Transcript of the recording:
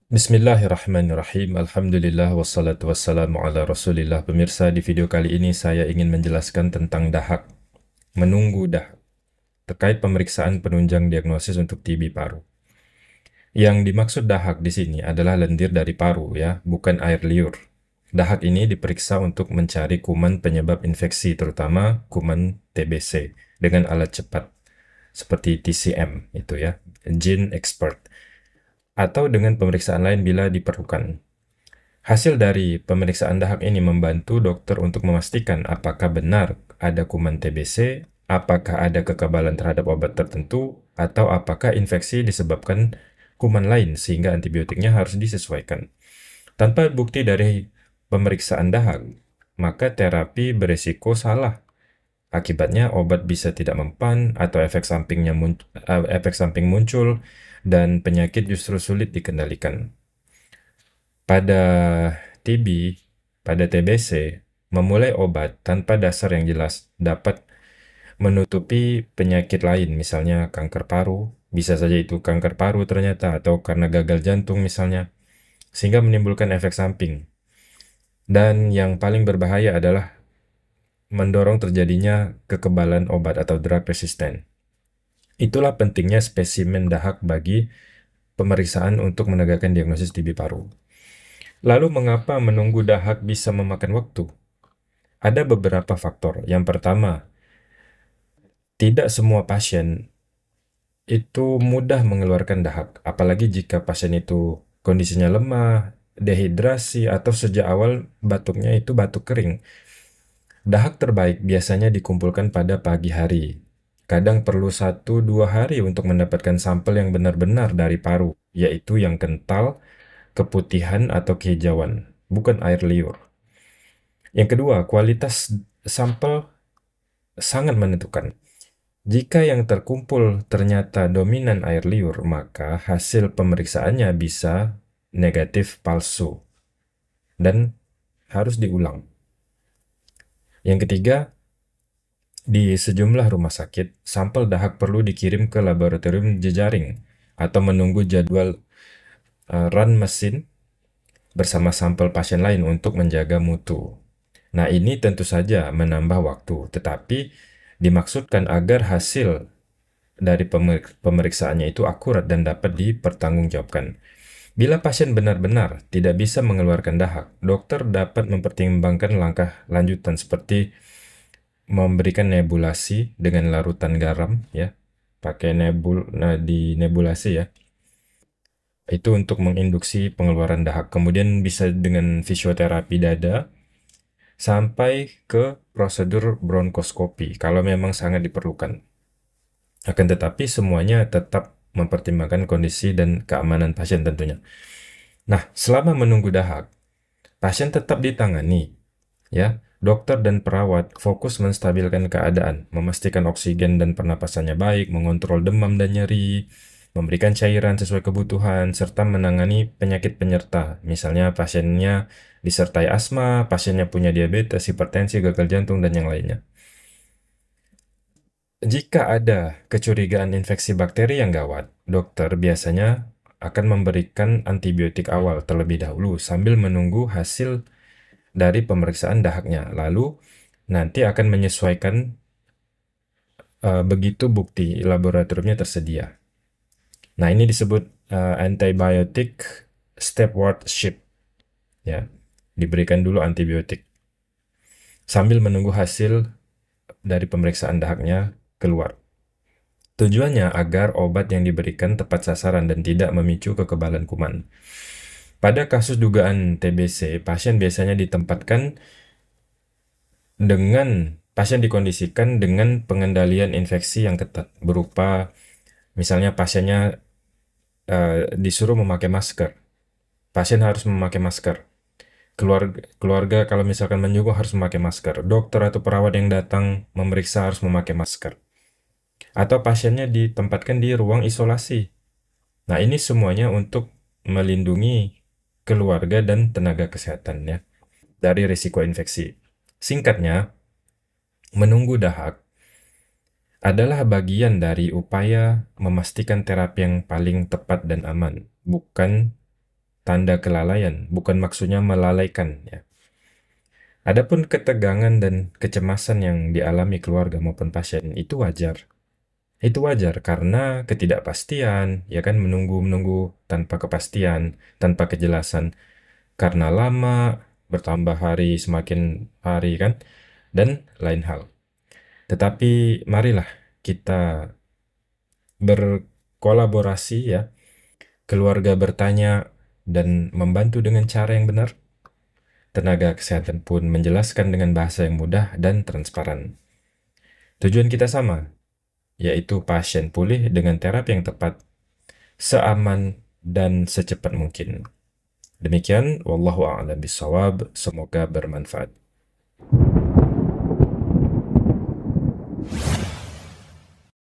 Bismillahirrahmanirrahim. Alhamdulillah wassalatu wassalamu ala Rasulillah. Pemirsa, di video kali ini saya ingin menjelaskan tentang dahak, menunggu dahak, terkait pemeriksaan penunjang diagnosis untuk TB paru. Yang dimaksud dahak di sini adalah lendir dari paru ya, bukan air liur. Dahak ini diperiksa untuk mencari kuman penyebab infeksi, terutama kuman TBC, dengan alat cepat seperti TCM itu ya, Gene Expert, atau dengan pemeriksaan lain bila diperlukan. Hasil dari pemeriksaan dahak ini membantu dokter untuk memastikan apakah benar ada kuman TBC, apakah ada kekebalan terhadap obat tertentu, atau apakah infeksi disebabkan kuman lain sehingga antibiotiknya harus disesuaikan. Tanpa bukti dari pemeriksaan dahak, maka terapi beresiko salah. Akibatnya obat bisa tidak mempan atau efek samping muncul dan penyakit justru sulit dikendalikan. Pada TB, pada TBC, memulai obat tanpa dasar yang jelas dapat menutupi penyakit lain, misalnya kanker paru, bisa saja itu kanker paru ternyata, atau karena gagal jantung misalnya, sehingga menimbulkan efek samping. Dan yang paling berbahaya adalah mendorong terjadinya kekebalan obat atau drug resistant. Itulah pentingnya spesimen dahak bagi pemeriksaan untuk menegakkan diagnosis TB paru. Lalu mengapa menunggu dahak bisa memakan waktu? Ada beberapa faktor. Yang pertama, tidak semua pasien itu mudah mengeluarkan dahak, apalagi jika pasien itu kondisinya lemah, dehidrasi, atau sejak awal batuknya itu batuk kering. Dahak terbaik biasanya dikumpulkan pada pagi hari. Kadang perlu 1-2 hari untuk mendapatkan sampel yang benar-benar dari paru, yaitu yang kental, keputihan, atau kehijauan, bukan air liur. Yang kedua, kualitas sampel sangat menentukan. Jika yang terkumpul ternyata dominan air liur, maka hasil pemeriksaannya bisa negatif palsu dan harus diulang. Yang ketiga, di sejumlah rumah sakit, sampel dahak perlu dikirim ke laboratorium jejaring atau menunggu jadwal run mesin bersama sampel pasien lain untuk menjaga mutu. Nah, ini tentu saja menambah waktu, tetapi dimaksudkan agar hasil dari pemeriksaannya itu akurat dan dapat dipertanggungjawabkan. Bila pasien benar-benar tidak bisa mengeluarkan dahak, dokter dapat mempertimbangkan langkah lanjutan seperti memberikan nebulasi dengan larutan garam ya, pakai di nebulasi ya. Itu untuk menginduksi pengeluaran dahak. Kemudian bisa dengan fisioterapi dada sampai ke prosedur bronkoskopi kalau memang sangat diperlukan. Akan tetapi semuanya tetap mempertimbangkan kondisi dan keamanan pasien tentunya. Nah, selama menunggu dahak, pasien tetap ditangani, ya. Dokter dan perawat fokus menstabilkan keadaan, memastikan oksigen dan pernapasannya baik, mengontrol demam dan nyeri, memberikan cairan sesuai kebutuhan, serta menangani penyakit penyerta. Misalnya pasiennya disertai asma, pasiennya punya diabetes, hipertensi, gagal jantung, dan yang lainnya. Jika ada kecurigaan infeksi bakteri yang gawat, dokter biasanya akan memberikan antibiotik awal terlebih dahulu sambil menunggu hasil dari pemeriksaan dahaknya. Lalu nanti akan menyesuaikan begitu bukti laboratoriumnya tersedia. Nah, ini disebut antibiotic stewardship. Ya, diberikan dulu antibiotik sambil menunggu hasil dari pemeriksaan dahaknya keluar. Tujuannya agar obat yang diberikan tepat sasaran dan tidak memicu kekebalan kuman. Pada kasus dugaan TBC, pasien dikondisikan dengan pengendalian infeksi yang ketat, berupa misalnya pasiennya disuruh memakai masker. Pasien harus memakai masker. Keluarga kalau misalkan menyuguh harus memakai masker. Dokter atau perawat yang datang memeriksa harus memakai masker. Atau pasiennya ditempatkan di ruang isolasi. Nah, ini semuanya untuk melindungi keluarga dan tenaga kesehatan ya dari risiko infeksi. Singkatnya, menunggu dahak adalah bagian dari upaya memastikan terapi yang paling tepat dan aman, bukan tanda kelalaian, bukan maksudnya melalaikan ya. Adapun ketegangan dan kecemasan yang dialami keluarga maupun pasien itu wajar. Itu wajar karena ketidakpastian, ya kan, menunggu-menunggu tanpa kepastian, tanpa kejelasan, karena lama, bertambah hari semakin hari kan, dan lain hal. Tetapi marilah kita berkolaborasi ya, keluarga bertanya dan membantu dengan cara yang benar. Tenaga kesehatan pun menjelaskan dengan bahasa yang mudah dan transparan. Tujuan kita sama, yaitu pasien pulih dengan terapi yang tepat, seaman dan secepat mungkin. Demikian, wallahu a'lam bishawab, semoga bermanfaat.